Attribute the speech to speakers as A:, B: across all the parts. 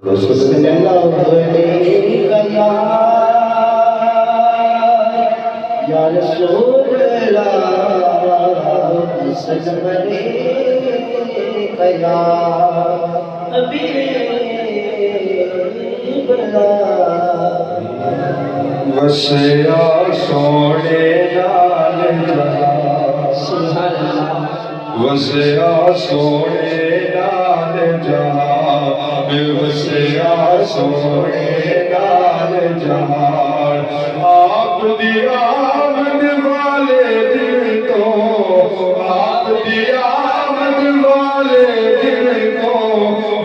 A: सल्लल्लाहु अलैहि या रसूल अल्लाह सल्लम अलैका या हबीब अल्लाह
B: वसया सोने नाल जहां
A: सुभान अल्लाह
B: वसया सोने नाल जहां वसया सोने नाल जहां आप दी आमद वाले दिन तो आप दी आमद वाले दिन तो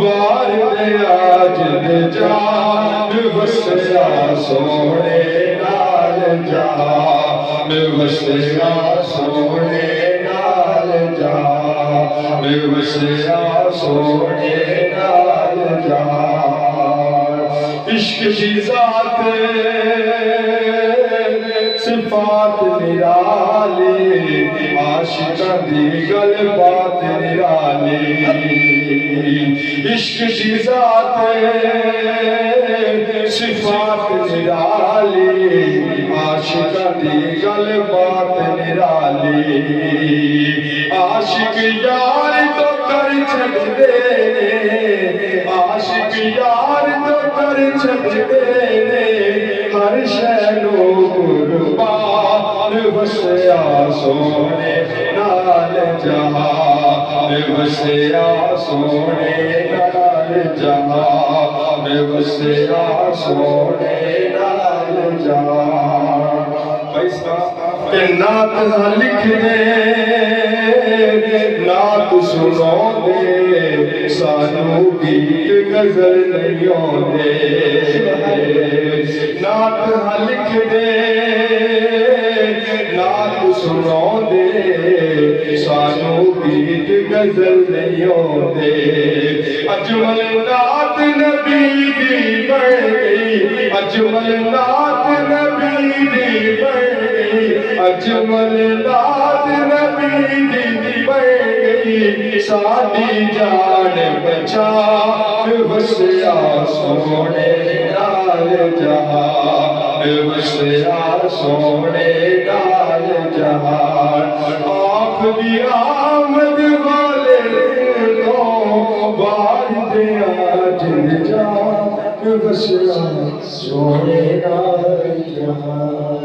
B: वार दे आज दे जान वसया सोने नाल जहां वसया सोने नाल जहां वसया सोने नाल जहां इश्क की ज़ात सिफात निराली आशिका दी गल बात निराली इश्क की ज़ात सिफात निराली आशिका दी गल बात निराली आशिक यार तो कर छड़ दे आशिक यार तो कर छड़ दे हर शैलो कुर्बान वसया सोने नाल जहां वसया सोने नाल जहां वसया सोने नाल जहां पैसा के नात लिख दे नात सुनो दे सानू गीत गजल नहीं आउंदे नात लिख दे नात सुनो दे सानू गीत गजल नहीं आउंदे अजमल नात नबी दी बन गई अजमल नात नबी दी बन गई अजमल नात नबी दी बन गई साडी जान बचा वसया सोने नाल जहां वसया सोने नाल जहां आप दी आमद वाले तो बार दे आज जा वसया सोने नाल जहां